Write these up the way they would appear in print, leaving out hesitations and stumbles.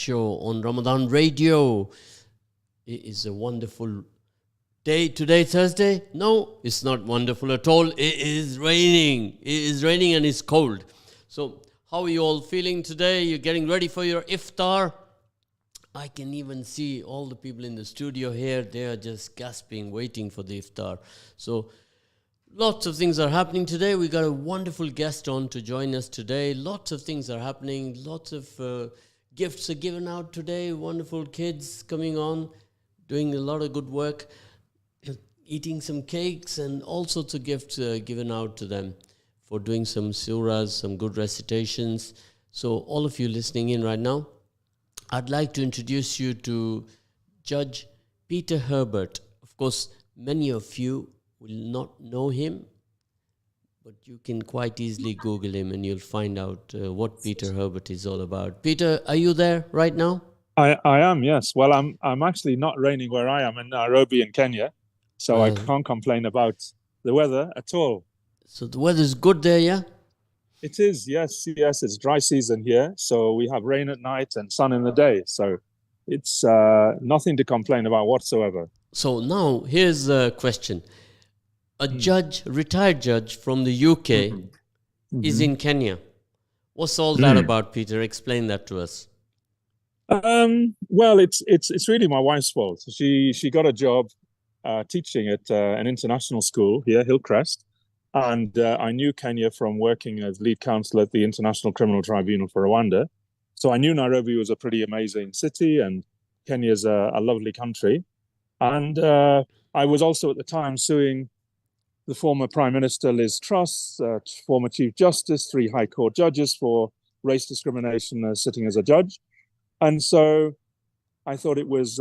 show on Ramadan Radio. It is a wonderful day today, Thursday. No, it's not wonderful at all. It is raining. It is raining and it's cold. So how are you all feeling today? You're getting ready for your iftar? I can even see all the people in the studio here. They are just gasping, waiting for the iftar. So lots of things are happening today. We got a wonderful guest on to join us today. Lots of things are happening. Lots of gifts are given out today. Wonderful kids coming on, doing a lot of good work, eating some cakes and all sorts of gifts given out to them for doing some surahs, some good recitations. So all of you listening in right now, I'd like to introduce you to Judge Peter Herbert. Of course, many of you will not know him, but you can quite easily Google him and you'll find out what Peter Herbert is all about. Peter, are you there right now? I am, yes. Well, I'm actually not raining where I am in Nairobi in Kenya, so I can't complain about the weather at all. So the weather's good there, yeah? It is, yes. It's dry season here, so we have rain at night and sun in the day. So it's nothing to complain about whatsoever. So now here's a question. A judge, retired judge from the UK is in Kenya. What's all that about, Peter? Explain that to us. Well, it's really my wife's fault. She got a job teaching at an international school here, Hillcrest. And I knew Kenya from working as lead counsel at the International Criminal Tribunal for Rwanda. So I knew Nairobi was a pretty amazing city and Kenya's a lovely country. And I was also at the time suing the former Prime Minister Liz Truss, former Chief Justice, 3 High Court judges for race discrimination sitting as a judge. And so I thought it was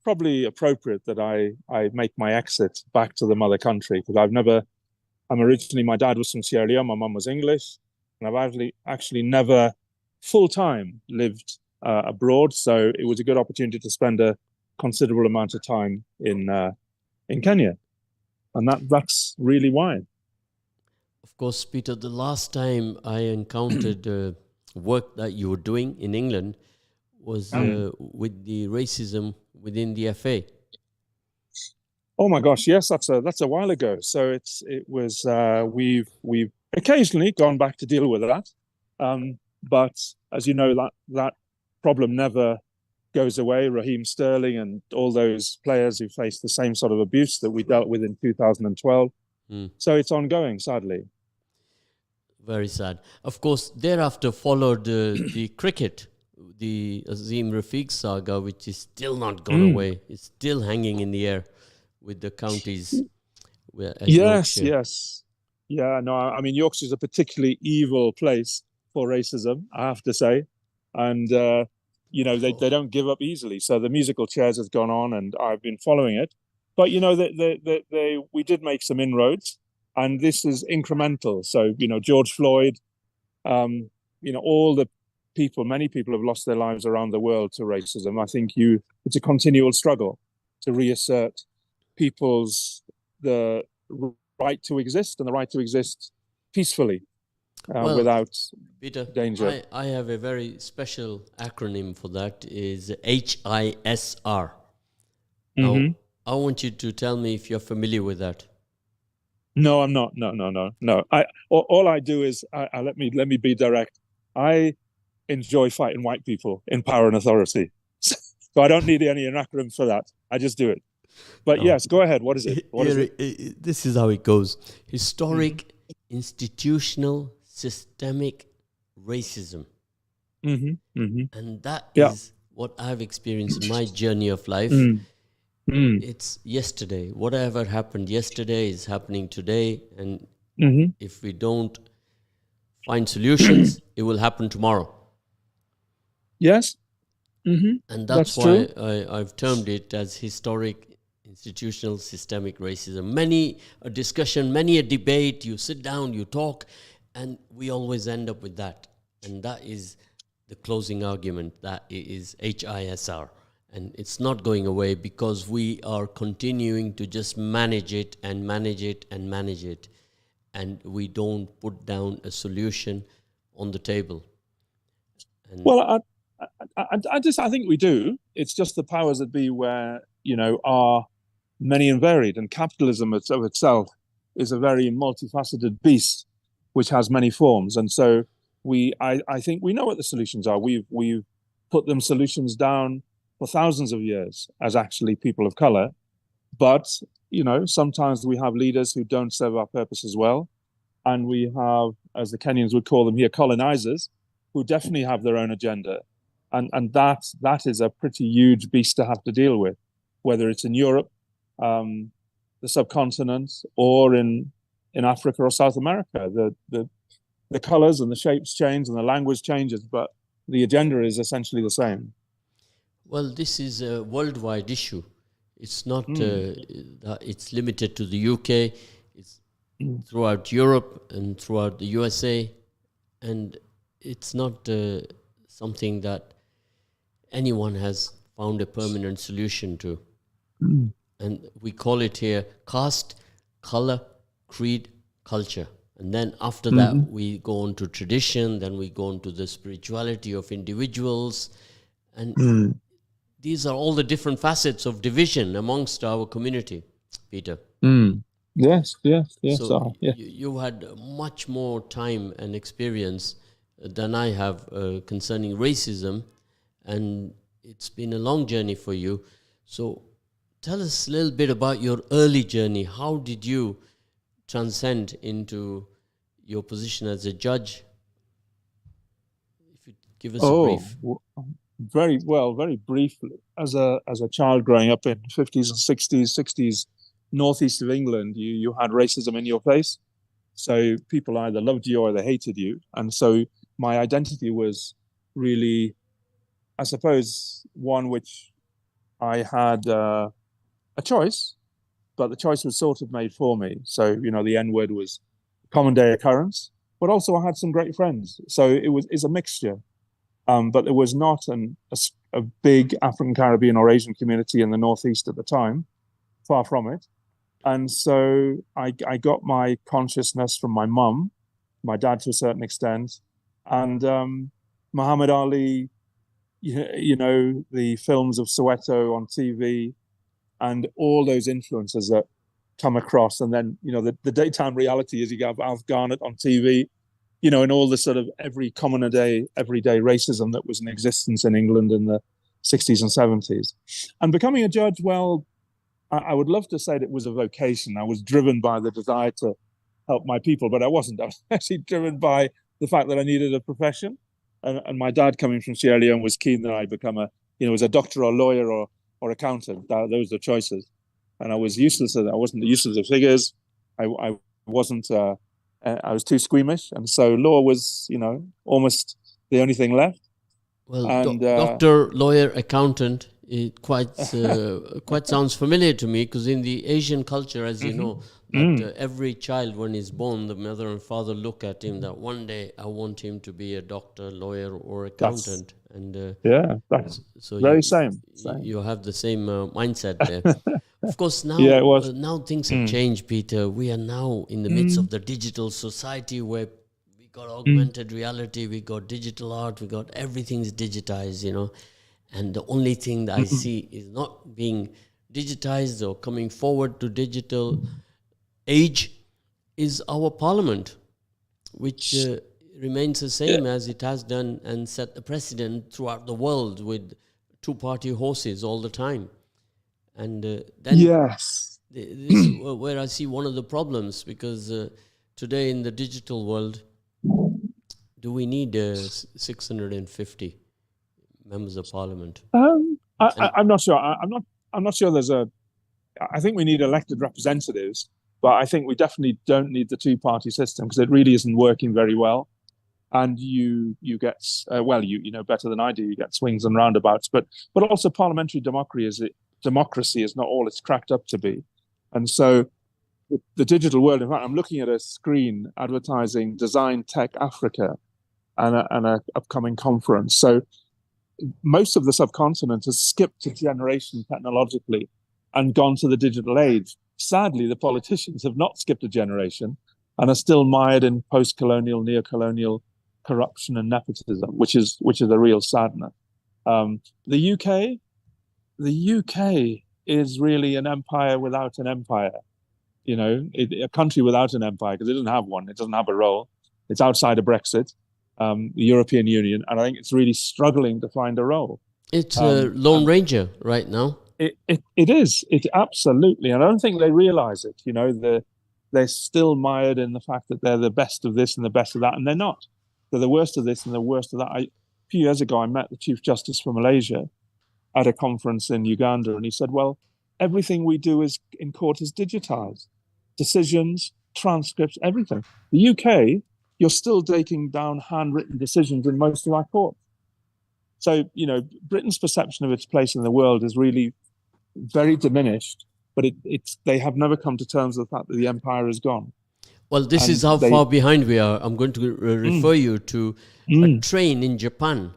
probably appropriate that I make my exit back to the mother country, because my dad was from Sierra Leone, my mum was English, and I've actually never full-time lived abroad. So it was a good opportunity to spend a considerable amount of time in Kenya. And that's really why. Of course, Peter, the last time I encountered work that you were doing in England was with the racism within the FA. Oh my gosh, yes, that's a while ago. So we've occasionally gone back to deal with that, but as you know, that problem never goes away. Raheem Sterling and all those players who faced the same sort of abuse that we dealt with in 2012. So it's ongoing, sadly. Very sad. Of course, thereafter followed the cricket, the Azim Rafiq saga, which is still not gone away. It's still hanging in the air with the counties. Yes. Yeah, no, I mean, Yorkshire's a particularly evil place for racism, I have to say. And, they don't give up easily. So the musical chairs has gone on and I've been following it. But, we did make some inroads and this is incremental. So, George Floyd, all the people, many people have lost their lives around the world to racism. I think it's a continual struggle to reassert the right to exist and the right to exist peacefully without Peter, danger. I have a very special acronym for that, is HISR. Now, I want you to tell me if you're familiar with that. No, I'm not. No. All I do is let me be direct. I enjoy fighting white people in power and authority, so I don't need any acronym for that. I just do it. But yes, go ahead. What is it? This is how it goes. Historic, institutional, systemic racism. And that is what I've experienced in my journey of life. It's yesterday. Whatever happened yesterday is happening today. And if we don't find solutions, it will happen tomorrow. Yes. And that's why I've termed it as historic, institutional, systemic racism. Many a discussion, many a debate, you sit down, you talk, and we always end up with that. And that is the closing argument, that it is HISR. And it's not going away because we are continuing to just manage it and manage it and manage it. And we don't put down a solution on the table. And I think we do. It's just the powers that be where, are many and varied, and capitalism of itself is a very multifaceted beast, which has many forms. And so I think we know what the solutions are. We've put them solutions down for thousands of years as actually people of color. But, sometimes we have leaders who don't serve our purpose as well. And we have, as the Kenyans would call them here, colonizers, who definitely have their own agenda. And that is a pretty huge beast to have to deal with, whether it's in Europe, the subcontinent, or in Africa or South America. The colors and the shapes change and the language changes, but the agenda is essentially the same. Well, this is a worldwide issue. It's not, it's limited to the UK, it's throughout Europe and throughout the USA. And it's not something that anyone has found a permanent solution to. And we call it here caste, color, creed, culture. And then after that, we go on to tradition, then we go on to the spirituality of individuals. And these are all the different facets of division amongst our community, Peter. Yes. So you had much more time and experience than I have concerning racism, and it's been a long journey for you. So tell us a little bit about your early journey. How did you transcend into your position as a judge? If you give us a brief. Very briefly. As a child growing up in 50s and 60s, northeast of England, you had racism in your face. So people either loved you or they hated you. And so my identity was really, I suppose, one which I had a choice, but the choice was sort of made for me. So, the N-word was a common day occurrence, but also I had some great friends. So it's a mixture. But there was not a big African, Caribbean or Asian community in the Northeast at the time, far from it. And so I got my consciousness from my mum, my dad to a certain extent, and Muhammad Ali, the films of Soweto on TV, and all those influences that come across. And then, the daytime reality is you have Alf Garnett on TV, and all the sort of everyday racism that was in existence in England in the 60s and 70s. And becoming a judge, well, I would love to say that it was a vocation. I was driven by the desire to help my people, but I wasn't. I was actually driven by the fact that I needed a profession. And my dad, coming from Sierra Leone, was keen that I become as a doctor or lawyer or accountant. Those are choices. And I was useless at that. I wasn't useless at figures. I wasn't, I was too squeamish. And so law was, almost the only thing left. Well, doctor, lawyer, accountant, it quite sounds familiar to me, because in the Asian culture, as you know, that every child when he's born, the mother and father look at him that one day I want him to be a doctor, lawyer, or accountant. That's so very same. You have the same mindset there. Of course, now things have changed, Peter. We are now in the midst of the digital society where we got augmented reality, we got digital art, we got everything's digitized, And the only thing that I see is not being digitized or coming forward to digital age is our parliament, which remains the same as it has done and set the precedent throughout the world with two-party horses all the time. And then this is where I see one of the problems, because today in the digital world, do we need 650 members of parliament? I'm not sure. I'm not sure there's I think we need elected representatives, but I think we definitely don't need the two-party system, because it really isn't working very well. And you get you know better than I do. You get swings and roundabouts, but also parliamentary democracy is not all it's cracked up to be. And so the digital world. In fact, I'm looking at a screen advertising Design Tech Africa and an upcoming conference. So most of the subcontinent has skipped a generation technologically and gone to the digital age. Sadly, the politicians have not skipped a generation and are still mired in post-colonial, neo-colonial corruption and nepotism, which is a real sadness. The UK, the UK is really an empire without an empire. A country without an empire, because it doesn't have one. It doesn't have a role. It's outside of Brexit, the European Union, and I think it's really struggling to find a role. It's a Lone Ranger right now. It is. It absolutely. And I don't think they realize it. They're still mired in the fact that they're the best of this and the best of that, and they're not. They're the worst of this and the worst of that. A few years ago, I met the Chief Justice for Malaysia at a conference in Uganda, and he said, well, everything we do in court is digitized. Decisions, transcripts, everything. The UK, you're still taking down handwritten decisions in most of our courts. So, Britain's perception of its place in the world is really very diminished, but they have never come to terms with the fact that the empire is gone. Well, this is how far behind we are. I'm going to refer you to a train in Japan,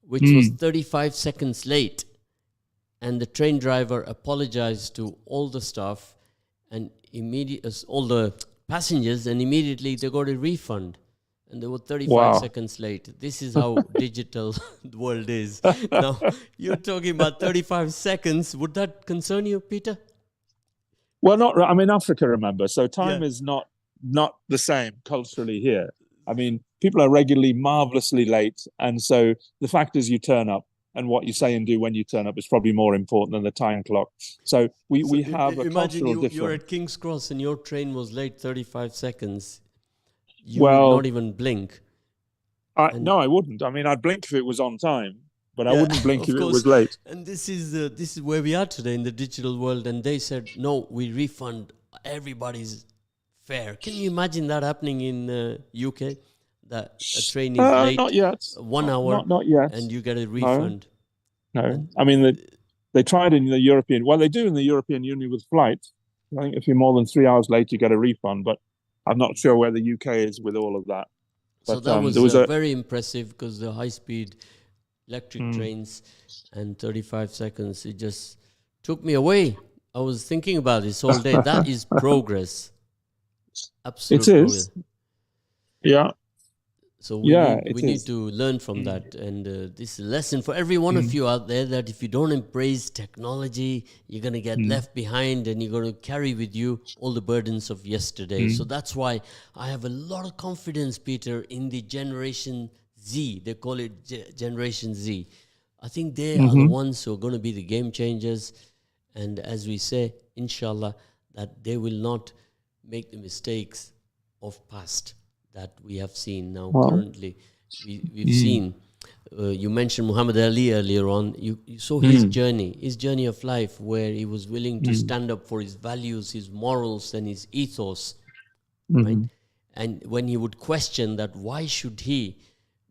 which was 35 seconds late. And the train driver apologized to all the staff and all the passengers, and immediately they got a refund. And they were 35 seconds late. This is how digital the world is. Now, you're talking about 35 seconds. Would that concern you, Peter? Well, I'm in Africa, remember, so time is not the same culturally here. I mean, people are regularly marvelously late, and so the fact is you turn up, and what you say and do when you turn up is probably more important than the time clock. So we have a cultural difference. You're at King's Cross and your train was late 35 seconds. You would not even blink. No, I wouldn't. I mean, I'd blink if it was on time, but I wouldn't blink if it was late. And this is where we are today in the digital world. And they said, no, we refund everybody's fare. Can you imagine that happening in UK? That a train is late, not yet. 1 hour, not yet, and you get a refund. No. I mean, they tried in the European. Well, they do in the European Union with flights. I think if you're more than 3 hours late, you get a refund. But I'm not sure where the UK is with all of that. But, so that was very impressive, because the high-speed electric trains and 35 seconds, it just took me away. I was thinking about this all day. That is progress. Absolute progress. Yeah. So we need to learn from that. And this is a lesson for every one of you out there, that if you don't embrace technology, you're going to get left behind, and you're going to carry with you all the burdens of yesterday. So that's why I have a lot of confidence, Peter, in the Generation Z. They call it Generation Z. I think they are the ones who are going to be the game changers. And as we say, inshallah, that they will not make the mistakes of past that we have seen now. Currently. We've seen, you mentioned Muhammad Ali earlier on. You saw his journey of life, where he was willing to stand up for his values, his morals, and his ethos. Right? And when he would question that, why should he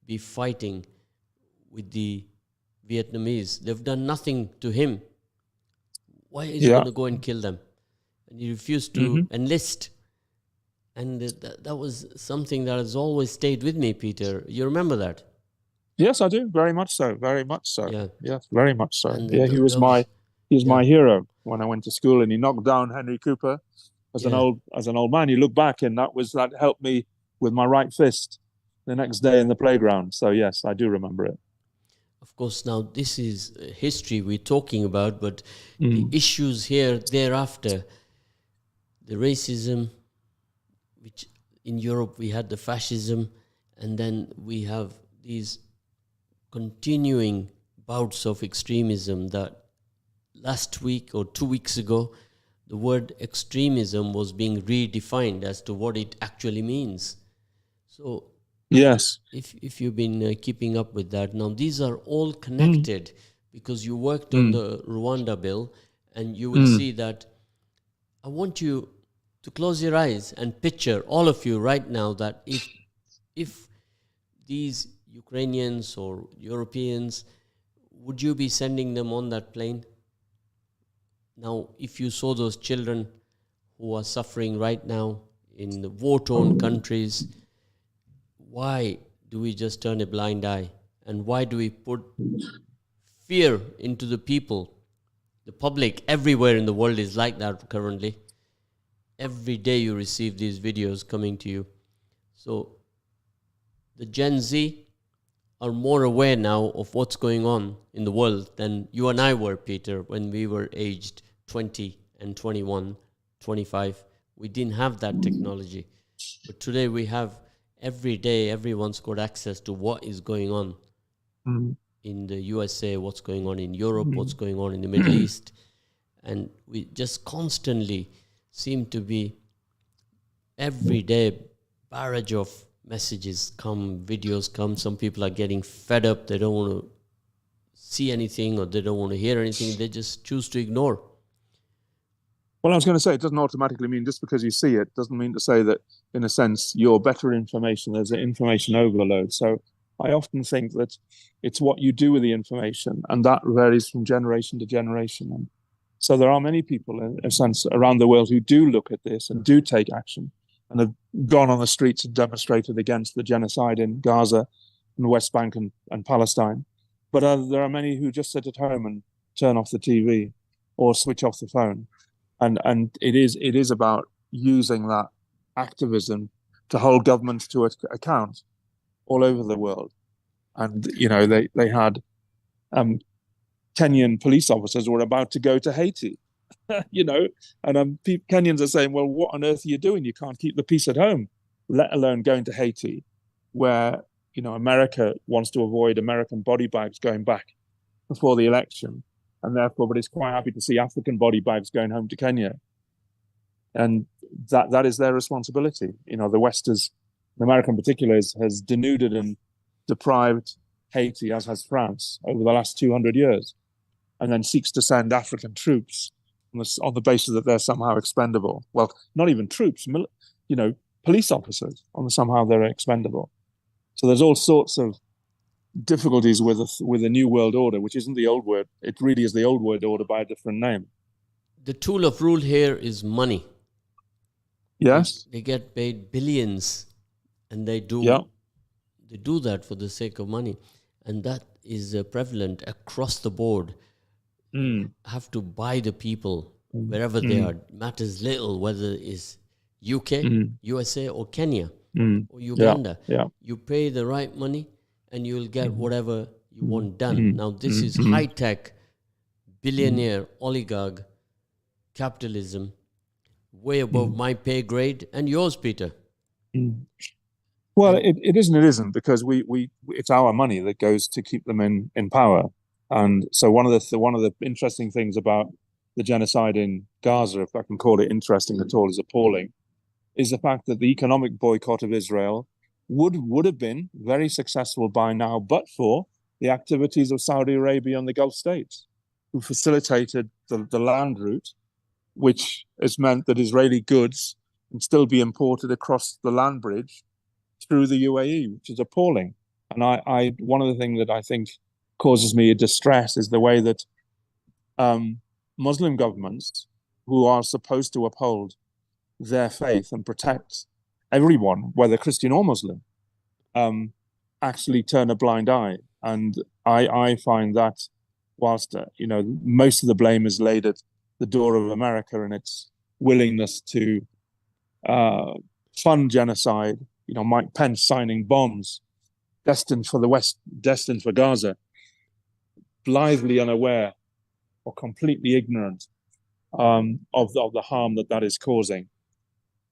be fighting with the Vietnamese? They've done nothing to him. Why is he going to go and kill them? And he refused to enlist. And that was something that has always stayed with me, Peter. You remember that? Yes, I do. Very much so. Very much so. Yeah. Yes, very much so. And he was my hero when I went to school, and he knocked down Henry Cooper as an old man. You look back, and that helped me with my right fist the next day in the playground. So yes, I do remember it. Of course, now this is history we're talking about, but the issues here thereafter, the racism, which in Europe we had the fascism, and then we have these continuing bouts of extremism that last week or 2 weeks ago, the word extremism was being redefined as to what it actually means. So yes, if you've been keeping up with that, now these are all connected because you worked on the Rwanda bill, and you will see that. I want you to close your eyes and picture, all of you right now, that if these Ukrainians or Europeans, would you be sending them on that plane? Now, if you saw those children who are suffering right now in the war-torn countries, why do we just turn a blind eye? And why do we put fear into the people? The public everywhere in the world is like that currently. Every day you receive these videos coming to you. So the Gen Z, are more aware now of what's going on in the world than you and I were, Peter, when we were aged 20 and 21, 25. We didn't have that technology. But today we have, every day, everyone's got access to what is going on in the USA, what's going on in Europe, what's going on in the Middle East. And we just constantly seem to be, every day, barrage of messages come, videos come. Some people are getting fed up. They don't want to see anything, or they don't want to hear anything. They just choose to ignore. Well, I was going to say, it doesn't automatically mean just because you see it, doesn't mean to say that, in a sense, you're better information. There's an information overload. So I often think that it's what you do with the information, and that varies from generation to generation. And so there are many people, in a sense, around the world who do look at this and do take action, and have gone on the streets and demonstrated against the genocide in Gaza and the West Bank and Palestine. But there are many who just sit at home and turn off the TV or switch off the phone. And it is about using that activism to hold governments to account all over the world. And, they had Kenyan police officers who were about to go to Haiti, and Kenyans are saying, well, what on earth are you doing? You can't keep the peace at home, let alone going to Haiti, where, America wants to avoid American body bags going back before the election. And therefore, but it's quite happy to see African body bags going home to Kenya. And that is their responsibility. The West America in particular, has denuded and deprived Haiti, as has France, over the last 200 years, and then seeks to send African troops on the basis that they're somehow expendable. Well, not even troops, police officers, somehow they're expendable. So there's all sorts of difficulties with a new world order, which isn't the old word. It really is the old world order by a different name. The tool of rule here is money. Yes. They get paid billions, and they do that for the sake of money. And that is prevalent across the board. Have to buy the people wherever they are. Matters little whether it's UK, USA, or Kenya, or Uganda. You pay the right money, and you'll get whatever you want done. Now, this is high-tech, billionaire, oligarch capitalism, way above my pay grade and yours, Peter. Well, it isn't, because it's our money that goes to keep them in power. And so one of the interesting things about the genocide in Gaza, if I can call it interesting at all, is appalling, is the fact that the economic boycott of Israel would have been very successful by now, but for the activities of Saudi Arabia and the Gulf states, who facilitated the land route, which has meant that Israeli goods can still be imported across the land bridge through the UAE, which is appalling. And I one of the things that I think causes me a distress is the way that Muslim governments, who are supposed to uphold their faith and protect everyone, whether Christian or Muslim, actually turn a blind eye. And I find that whilst most of the blame is laid at the door of America and its willingness to fund genocide, Mike Pence signing bombs destined for the West, destined for Gaza, blithely unaware or completely ignorant of the harm that is causing,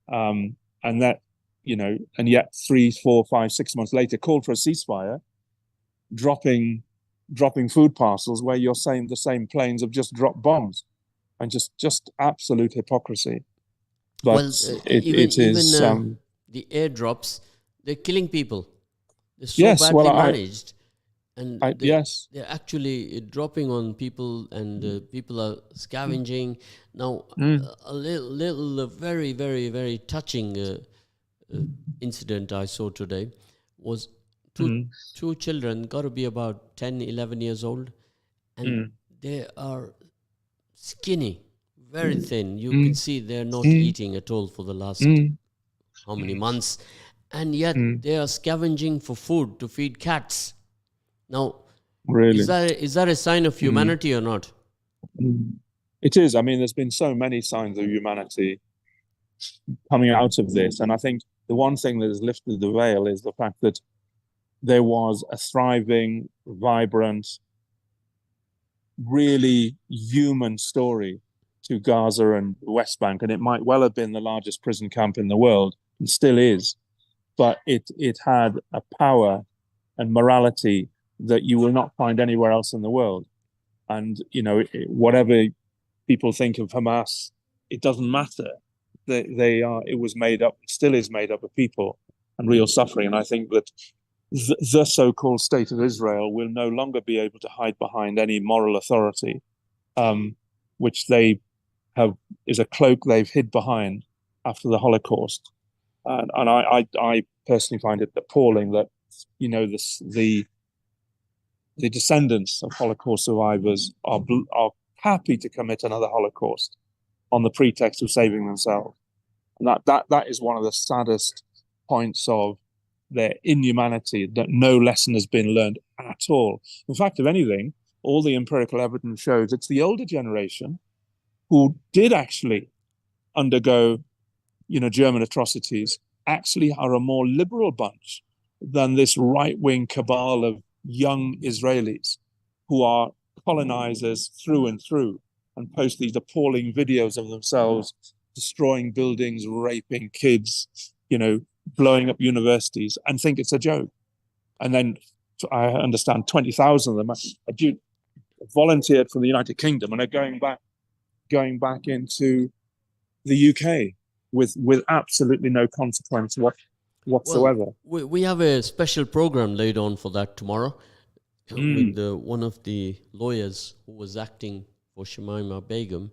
and that and yet 3, 4, 5, 6 months later called for a ceasefire, dropping food parcels where you're saying the same planes have just dropped bombs, and just absolute hypocrisy. But even the airdrops, they're killing people. They're so badly managed. And they're actually dropping on people, and people are scavenging. Now, a little very, very, very touching incident I saw today was two children, got to be about 10, 11 years old, and they are skinny, very thin. You can see they're not eating at all for the last how many months, and yet they are scavenging for food to feed cats. Now, really, is that a sign of humanity or not? It is. I mean, there's been so many signs of humanity coming out of this, and I think the one thing that has lifted the veil is the fact that there was a thriving, vibrant, really human story to Gaza and the West Bank, and it might well have been the largest prison camp in the world, and still is. But it had a power and morality that you will not find anywhere else in the world. And whatever people think of Hamas, it doesn't matter. It was made up, still is made up of people and real suffering. And I think that the so-called state of Israel will no longer be able to hide behind any moral authority, which they have is a cloak they've hid behind after the Holocaust. And I personally find it appalling that the descendants of Holocaust survivors are happy to commit another Holocaust on the pretext of saving themselves. And that is one of the saddest points of their inhumanity, that no lesson has been learned at all. In fact, if anything, all the empirical evidence shows it's the older generation who did actually undergo, German atrocities, actually are a more liberal bunch than this right-wing cabal of young Israelis who are colonizers through and through and post these appalling videos of themselves destroying buildings, raping kids, blowing up universities, and think it's a joke. And then I understand 20,000 of them are volunteered from the United Kingdom and are going back into the UK with absolutely no consequence whatsoever. Well, we have a special program laid on for that tomorrow with one of the lawyers who was acting for Shamima Begum,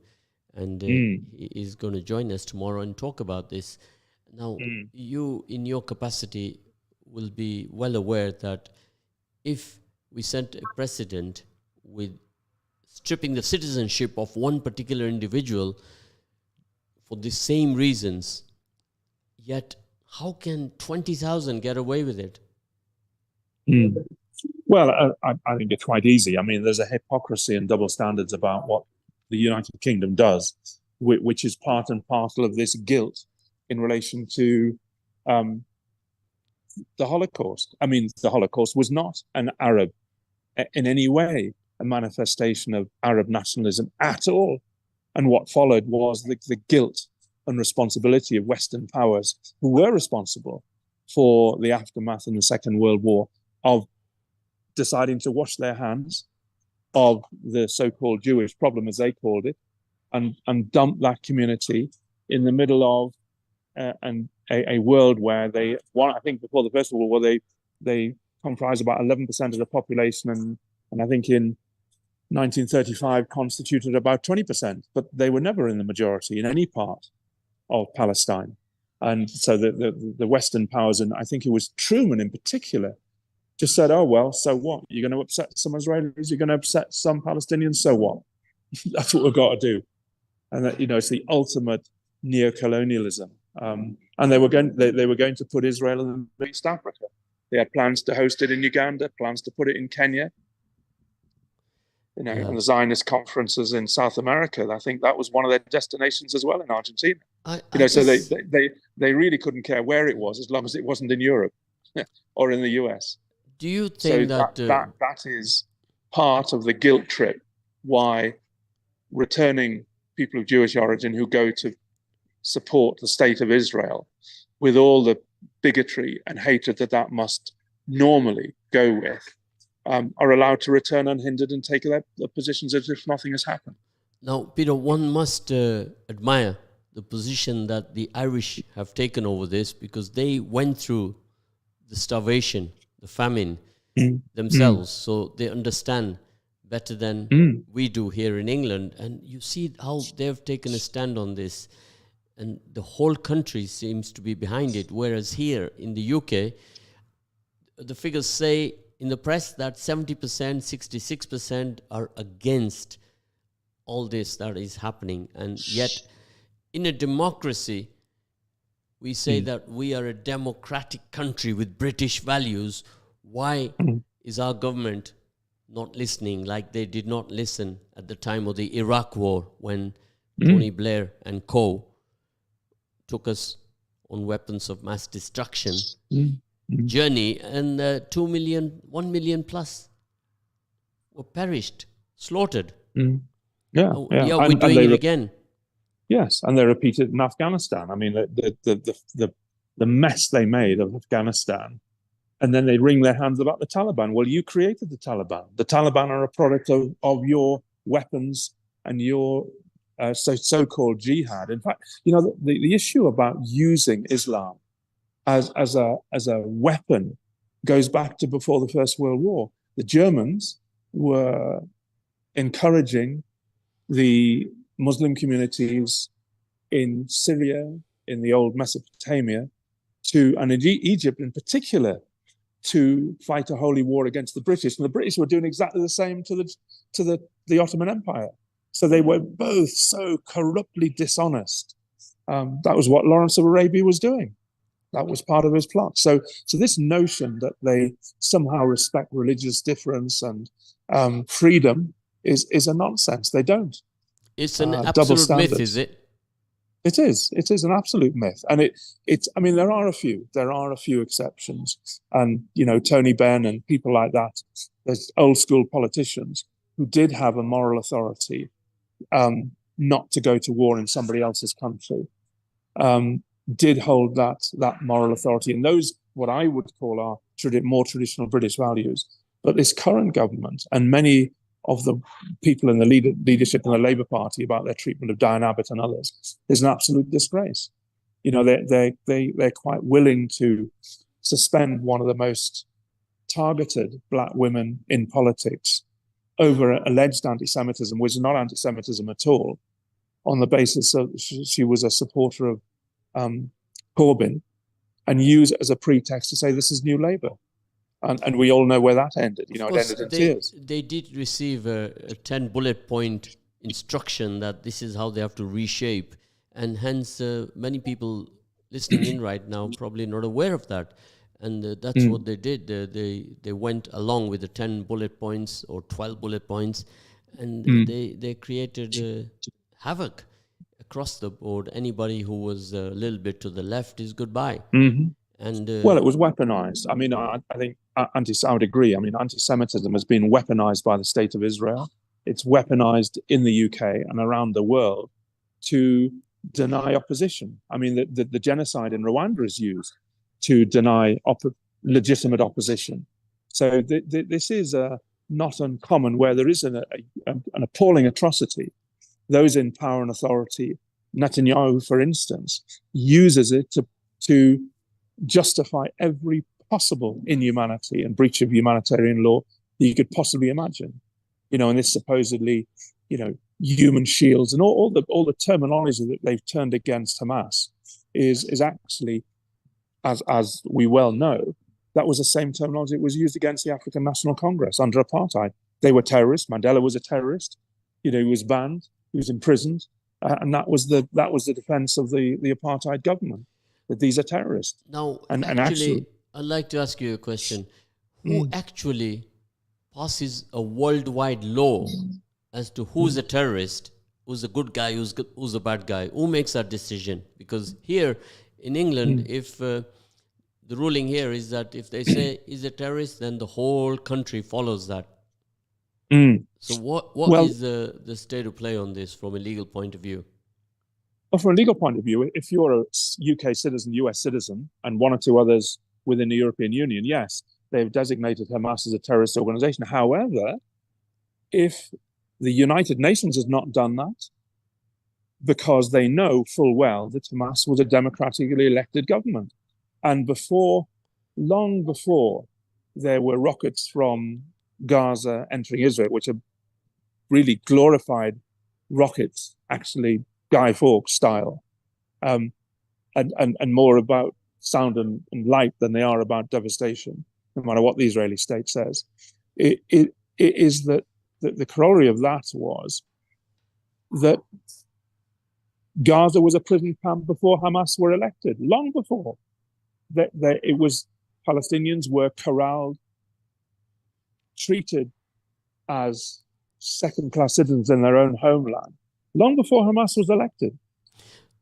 and he is going to join us tomorrow and talk about this. Now, you, in your capacity, will be well aware that if we set a precedent with stripping the citizenship of one particular individual for the same reasons, yet how can 20,000 get away with it? Well, I think it's quite easy. I mean, there's a hypocrisy and double standards about what the United Kingdom does, which is part and parcel of this guilt in relation to the Holocaust. I mean, the Holocaust was not an Arab, in any way, a manifestation of Arab nationalism at all. And what followed was the guilt and responsibility of Western powers who were responsible for the aftermath in the Second World War of deciding to wash their hands of the so-called Jewish problem, as they called it, and dump that community in the middle of a world where I think before the First World War, they comprised about 11% of the population, and I think in 1935 constituted about 20%, but they were never in the majority in any part of Palestine. And so the Western powers, and I think it was Truman in particular, just said, oh, well, so what? You're going to upset some Israelis, you're going to upset some Palestinians, so what? That's what we've got to do. And that, it's the ultimate neo-colonialism. And they were going to put Israel in East Africa. They had plans to host it in Uganda, plans to put it in Kenya, and the Zionist conferences in South America. I think that was one of their destinations as well in Argentina. So they really couldn't care where it was as long as it wasn't in Europe or in the US. Do you think that is part of the guilt trip? Why returning people of Jewish origin who go to support the state of Israel with all the bigotry and hatred that must normally go with, are allowed to return unhindered and take their positions as if nothing has happened. Now, Peter, one must admire the position that the Irish have taken over this, because they went through the starvation, the famine themselves, so they understand better than we do here in England. And you see how they've taken a stand on this, and the whole country seems to be behind it, whereas here in the UK, the figures say in the press that 70%, 66% are against all this that is happening. And yet, in a democracy, we say that we are a democratic country with British values. Why is our government not listening, like they did not listen at the time of the Iraq War when Tony Blair and co. took us on weapons of mass destruction? journey, and 2 million, 1 million plus were perished, slaughtered. Yeah, Yeah, we're doing it again. Yes, and they repeated in Afghanistan. I mean, the mess they made of Afghanistan, and then they wring their hands about the Taliban. Well, you created the Taliban. The Taliban are a product of your weapons and your so-called jihad. In fact, the issue about using Islam as a weapon goes back to before the First World War. The Germans were encouraging the Muslim communities in Syria, in the old Mesopotamia, and in Egypt in particular, to fight a holy war against the British. And the British were doing exactly the same to the Ottoman Empire. So they were both so corruptly dishonest. That was what Lawrence of Arabia was doing. That was part of his plot. So this notion that they somehow respect religious difference and freedom is a nonsense. They don't. It's an absolute myth, is it? It is. It is an absolute myth, and it's. I mean, there are a few exceptions, and Tony Benn and people like that. There's old school politicians who did have a moral authority, not to go to war in somebody else's country, did hold that moral authority, and those what I would call are more traditional British values. But this current government and many of the people in the leadership in the Labour Party about their treatment of Diane Abbott and others is an absolute disgrace. They're quite willing to suspend one of the most targeted black women in politics over alleged anti-Semitism, which is not anti-Semitism at all, on the basis of she was a supporter of Corbyn, and use it as a pretext to say this is New Labour. And we all know where that ended. It ended in tears. They did receive a 10 bullet point instruction that this is how they have to reshape. And hence, many people listening in right now probably not aware of that. And that's what they did. They went along with the 10 bullet points or 12 bullet points, and they created havoc across the board. Anybody who was a little bit to the left is goodbye. And well, it was weaponized. I mean, I think I would agree. I mean, anti-Semitism has been weaponized by the state of Israel. It's weaponized in the UK and around the world to deny opposition. I mean, the genocide in Rwanda is used to deny legitimate opposition. So this is not uncommon where there is an appalling atrocity. Those in power and authority, Netanyahu, for instance, uses it to justify every possible inhumanity and breach of humanitarian law that you could possibly imagine. And this supposedly, human shields and all the terminology that they've turned against Hamas is actually, as we well know, that was the same terminology that was used against the African National Congress under apartheid. They were terrorists. Mandela was a terrorist. He was banned. He was imprisoned, and that was the defense of the apartheid government, that these are terrorists. Now, actually, I'd like to ask you a question. Who actually passes a worldwide law as to who's a terrorist, who's a good guy, who's a bad guy? Who makes that decision? Because here in England, if the ruling here is that if they say he's a terrorist, then the whole country follows that. So what is the state of play on this from a legal point of view? Well, from a legal point of view, if you're a UK citizen, US citizen, and one or two others within the European Union, yes, they've designated Hamas as a terrorist organization. However, if the United Nations has not done that, because they know full well that Hamas was a democratically elected government. And long before there were rockets from Gaza entering Israel, which are really glorified rockets, actually Guy Fawkes style, and more about sound and light than they are about devastation, no matter what the Israeli state says. It is that the corollary of that was that Gaza was a prison camp before Hamas were elected, long before. It was Palestinians were corralled, treated as second-class citizens in their own homeland, long before Hamas was elected.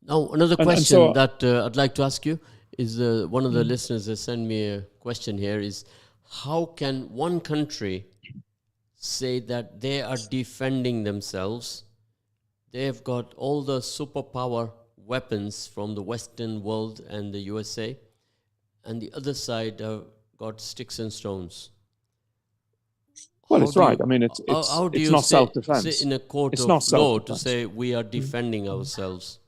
Now, another question that I'd like to ask you. is one of the listeners has sent me a question here is, how can one country say that they are defending themselves? They've got all the superpower weapons from the Western world and the USA, and the other side have got sticks and stones. Well, it's right. I mean, it's not self-defense. Sit in a court it's of not law to say we are defending ourselves?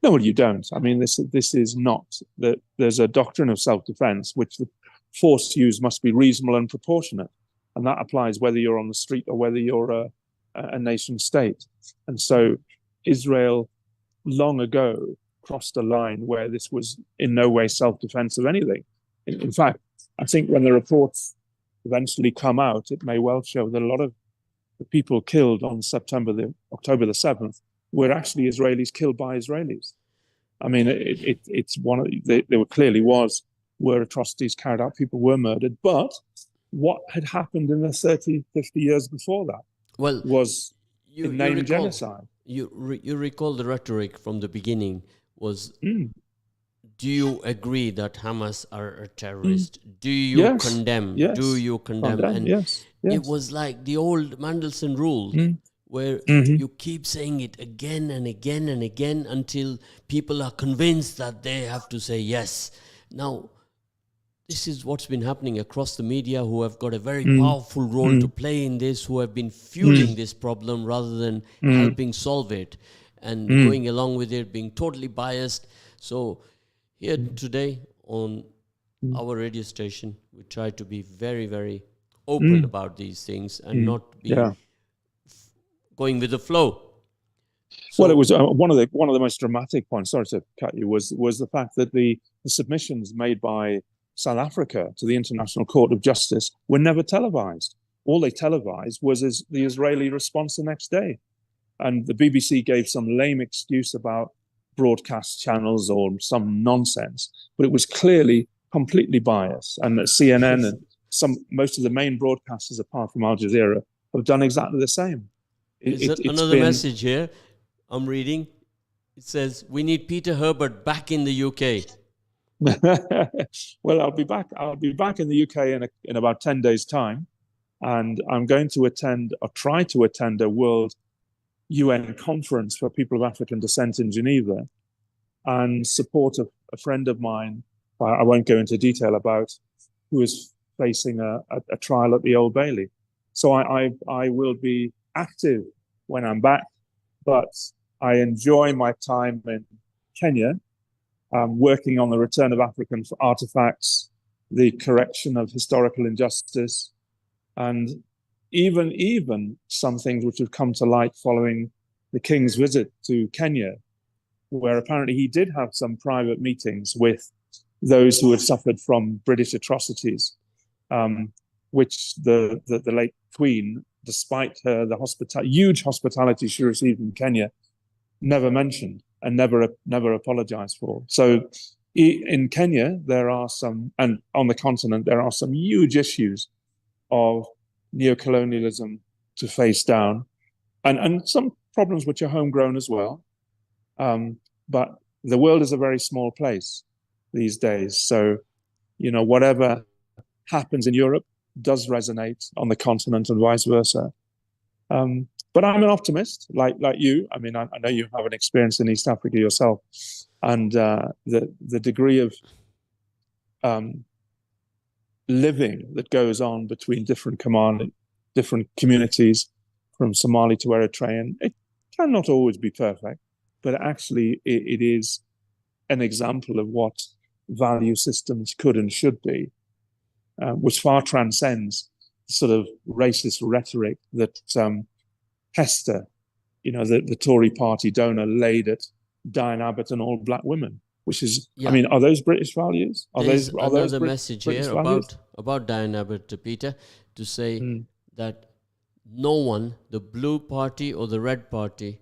No, well, you don't. I mean, this is not that. There's a doctrine of self-defense, which the force used must be reasonable and proportionate, and that applies whether you're on the street or whether you're a nation state. And so, Israel long ago crossed a line where this was in no way self-defense of anything. In fact, I think when the reports eventually come out, it may well show that a lot of the people killed on October the 7th were actually Israelis killed by Israelis. I mean, it's one of there clearly were atrocities carried out, people were murdered, but what had happened in the 30, 50 years before that was named genocide. You recall the rhetoric from the beginning was, do you agree that Hamas are a terrorist? Do you condemn? Yes. Do you condemn? And yes. It was like the old Mandelson rule, where you keep saying it again and again and again until people are convinced that they have to say yes. Now, this is what's been happening across the media, who have got a very powerful role to play in this, who have been fueling this problem rather than helping solve it and going along with it, being totally biased. So here today on our radio station, we try to be very, very open about these things and not be going with the flow. So, well, it was one of the most dramatic points. Sorry to cut you. Was the fact that the submissions made by South Africa to the International Court of Justice were never televised. All they televised was the Israeli response the next day, and the BBC gave some lame excuse about broadcast channels or some nonsense, but it was clearly completely biased. And CNN and most of the main broadcasters, apart from Al Jazeera, have done exactly the same. Another message here I'm reading. It says, we need Peter Herbert back in the UK. Well, I'll be back in the UK in about 10 days' time, and I'm going to try to attend a World UN conference for people of African descent in Geneva, and support a friend of mine, I won't go into detail about, who is facing a trial at the Old Bailey. So I will be active when I'm back, but I enjoy my time in Kenya, working on the return of African artifacts, the correction of historical injustice, and even some things which have come to light following the King's visit to Kenya, where apparently he did have some private meetings with those who had suffered from British atrocities, which the late Queen, despite the huge hospitality she received in Kenya, never mentioned and never apologized for. So in Kenya, there are some, and on the continent, there are some huge issues of neocolonialism to face down, and some problems which are homegrown as well. But the world is a very small place these days. So, whatever happens in Europe does resonate on the continent and vice versa. But I'm an optimist, like you. I mean, I know you have an experience in East Africa yourself, and the degree of living that goes on between different communities, from Somali to Eritrean, it cannot always be perfect, but actually it is an example of what value systems could and should be, which far transcends sort of racist rhetoric that Hester, the Tory party donor, laid at Diane Abbott and all black women, which is, I mean, are those British values? There's another message here about Diane Abbott, Peter, to say that no one, the blue party or the red party,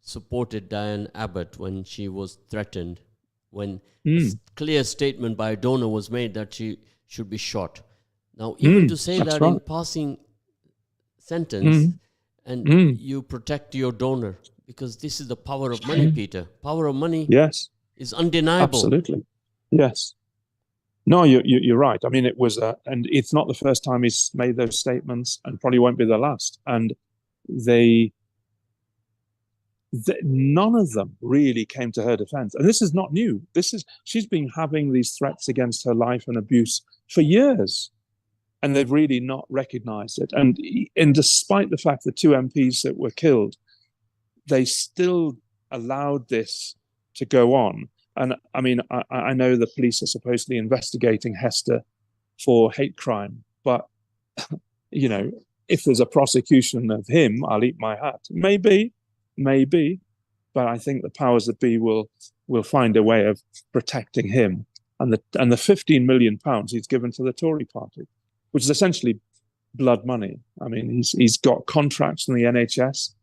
supported Diane Abbott when she was threatened, when a clear statement by a donor was made that she should be shot. Now, even to say that in passing sentence, and you protect your donor, because this is the power of money, Peter. Power of money is undeniable. Absolutely. Yes. No, you're right. I mean, it was, and it's not the first time he's made those statements, and probably won't be the last. And they, none of them really came to her defense. And this is not new. She's been having these threats against her life and abuse for years, and they've really not recognized it. And despite the fact that two MPs that were killed, they still allowed this to go on. And I mean, I know the police are supposedly investigating Hester for hate crime, but you know, if there's a prosecution of him, I'll eat my hat. Maybe, but I think the powers that be will find a way of protecting him and the 15 million pounds he's given to the Tory party, which is essentially blood money. I mean, he's got contracts in the NHS.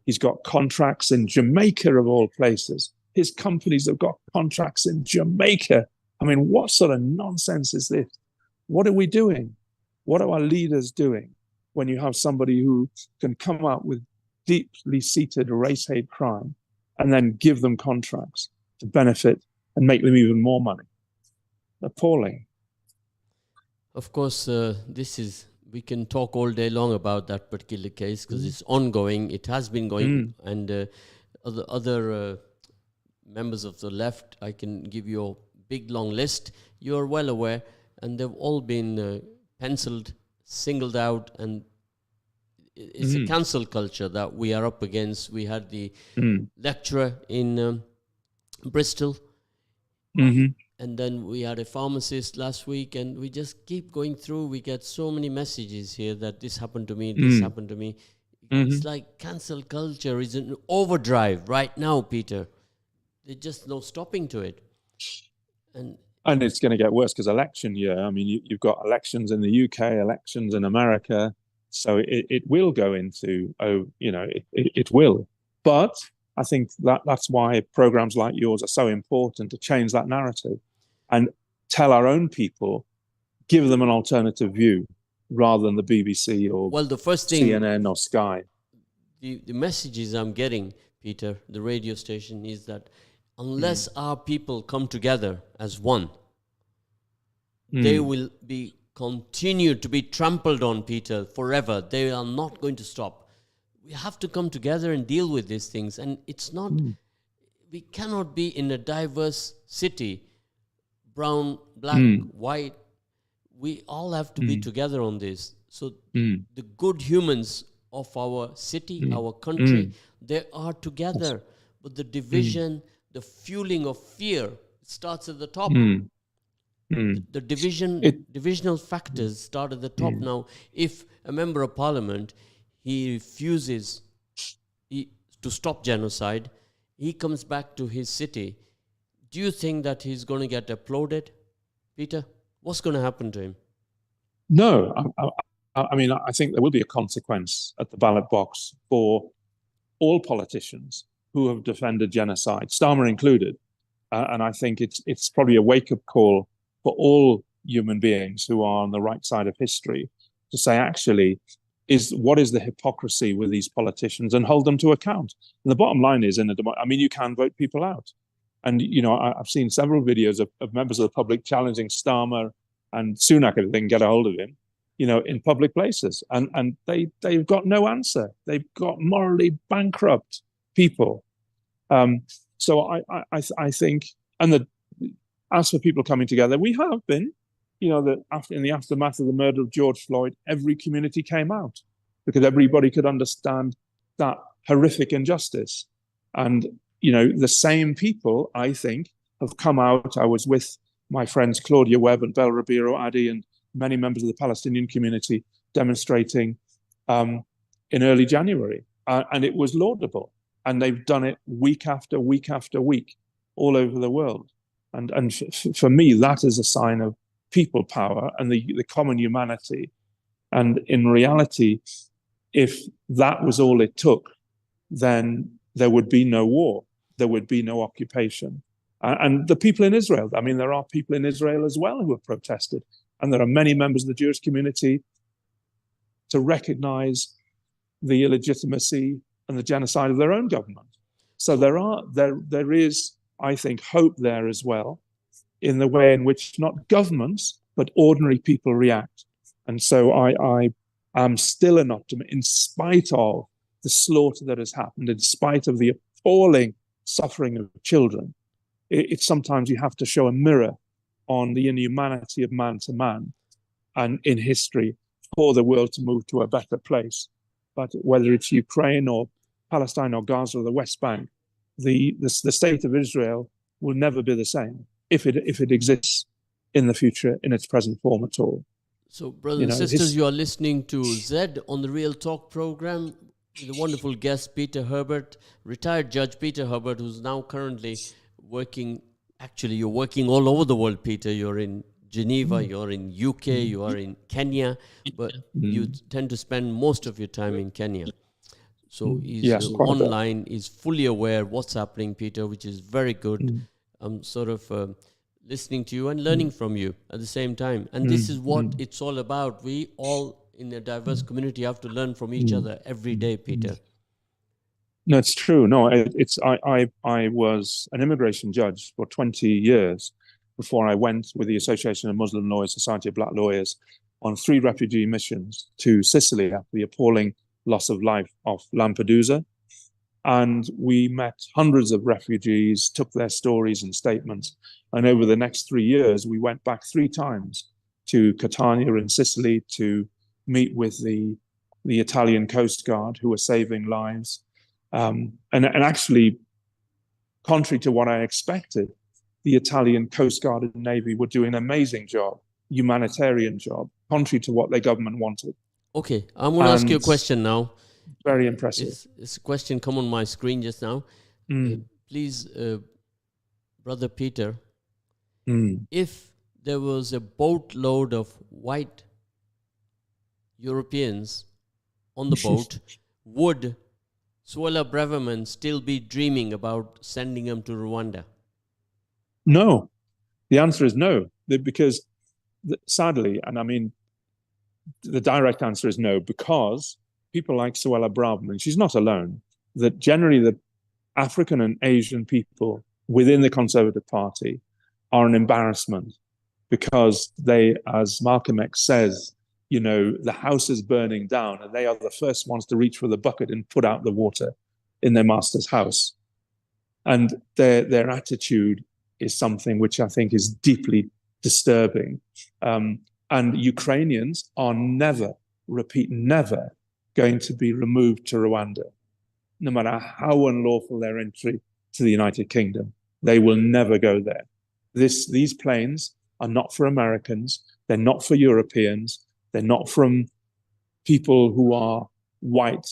He's got contracts in Jamaica, of all places. His companies have got contracts in Jamaica. I mean, what sort of nonsense is this? What are we doing? What are our leaders doing when you have somebody who can come up with deeply seated race hate crime and then give them contracts to benefit and make them even more money? Appalling. Of course, we can talk all day long about that particular case because it's ongoing. It has been going, and other members of the left, I can give you a big long list. You're well aware, and they've all been penciled, singled out, and it's a cancel culture that we are up against. We had the lecturer in Bristol. And then we had a pharmacist last week, and we just keep going through. We get so many messages here that this happened to me, this happened to me. It's like cancel culture is an overdrive right now, Peter. There's just no stopping to it. And it's going to get worse because election year. I mean, you've got elections in the UK, elections in America. So it will go into, it will. But I think that's why programs like yours are so important, to change that narrative and tell our own people, give them an alternative view rather than the BBC or the first thing, CNN or Sky. The messages I'm getting, Peter, the radio station, is that unless our people come together as one, they will be continued to be trampled on, Peter, forever. They are not going to stop. We have to come together and deal with these things. And it's not, we cannot be in a diverse city, brown, black, white. We all have to be together on this. So the good humans of our city, our country, they are together. But the division, the fueling of fear starts at the top. The divisional factors start at the top. Now, if a member of parliament, he refuses to stop genocide, he comes back to his city, do you think that he's going to get applauded, Peter? What's going to happen to him? No, I mean, I think there will be a consequence at the ballot box for all politicians who have defended genocide, Starmer included. And I think it's probably a wake-up call for all human beings who are on the right side of history to say, actually, what is the hypocrisy with these politicians, and hold them to account. And the bottom line is, you can vote people out. And, I've seen several videos of members of the public challenging Starmer and Sunak, if they can get a hold of him, in public places. And they've got no answer. They've got morally bankrupt people. So I think, and as for people coming together, we have been, that in the aftermath of the murder of George Floyd, every community came out because everybody could understand that horrific injustice. And, the same people, I think, have come out. I was with my friends Claudia Webb and Bel Rabiro Adi and many members of the Palestinian community demonstrating in early January. And it was laudable. And they've done it week after week after week all over the world. And for me, that is a sign of people power and the common humanity. And in reality, if that was all it took, then there would be no war. There would be no occupation. And the people in Israel, there are people in Israel as well who have protested. And there are many members of the Jewish community to recognize the illegitimacy and the genocide of their own government. So there is, I think, hope there as well, in the way in which not governments, but ordinary people react. And so I am still an optimist in spite of the slaughter that has happened, in spite of the appalling suffering of children. It's sometimes you have to show a mirror on the inhumanity of man to man and in history for the world to move to a better place. But whether it's Ukraine or Palestine or Gaza or the West Bank, the state of Israel will never be the same if it exists in the future in its present form at all. So, brothers and sisters, you are listening to Zed on the Real Talk program. The wonderful guest, Peter Herbert, retired Judge Peter Herbert, who's now currently working. Actually, you're working all over the world, Peter. You're in Geneva, you're in UK, you are in Kenya, but you tend to spend most of your time in Kenya. So he's online, he's fully aware what's happening, Peter, which is very good. I'm sort of listening to you and learning from you at the same time. And this is what it's all about. We all in a diverse community have to learn from each other every day, Peter. No, it's true. No, I was an immigration judge for 20 years before I went with the Association of Muslim Lawyers, Society of Black Lawyers, on 3 refugee missions to Sicily after the appalling loss of life off Lampedusa. And we met hundreds of refugees, took their stories and statements. And over the next 3 years, we went back 3 times to Catania in Sicily to meet with the Italian Coast Guard, who were saving lives. And actually, contrary to what I expected, the Italian Coast Guard and Navy were doing an amazing job, humanitarian job, contrary to what their government wanted. Okay, I'm going to ask you a question now. Very impressive. It's a question come on my screen just now. Please, Brother Peter, if there was a boatload of white Europeans on the boat, would Suella Braverman still be dreaming about sending them to Rwanda? No. The answer is no, because sadly, and I mean, the direct answer is no, because people like Suella Braverman, she's not alone, that generally the African and Asian people within the Conservative Party are an embarrassment because they, as Malcolm X says, you know, the house is burning down and they are the first ones to reach for the bucket and put out the water in their master's house. And their attitude is something which I think is deeply disturbing. And Ukrainians are never going to be removed to Rwanda, no matter how unlawful their entry to the United Kingdom. They will never go there. These planes are not for Americans. They're not for Europeans. They're not from people who are white,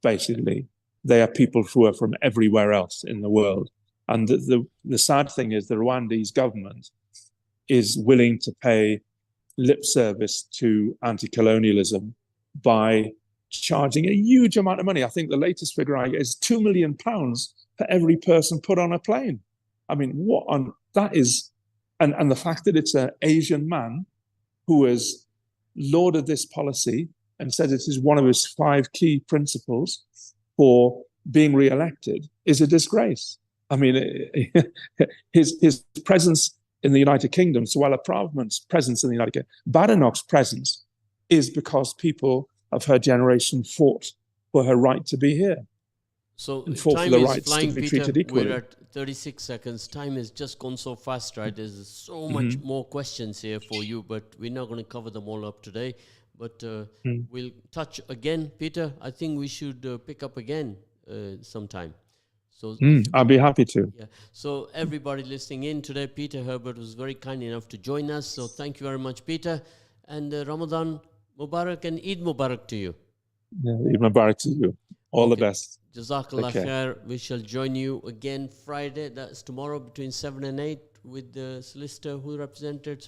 basically. They are people who are from everywhere else in the world. And the sad thing is the Rwandese government is willing to pay lip service to anti-colonialism by charging a huge amount of money. I think the latest figure I get is £2 million for every person put on a plane. I mean, what on that is, and the fact that it's an Asian man who has lauded this policy and said it is one of his 5 key principles for being re-elected is a disgrace. I mean, his presence in the United Kingdom, Suella Braverman's presence in the United Kingdom, Badenoch's presence is because people of her generation fought for her right to be here. So and fought time for the is rights flying, to be Peter. treated equally. We're at 36 seconds. Time has just gone so fast, right? There's so much more questions here for you, but we're not going to cover them all up today. But we'll touch again, Peter. I think we should pick up again sometime. So I'll be happy to. Yeah. So everybody listening in today, Peter Herbert was very kind enough to join us. So thank you very much, Peter. And Ramadan Mubarak and Eid Mubarak to you. Yeah, Eid Mubarak to you. All the best. Jazakallah khair. We shall join you again Friday. That's tomorrow between 7 and 8 with the solicitor who represented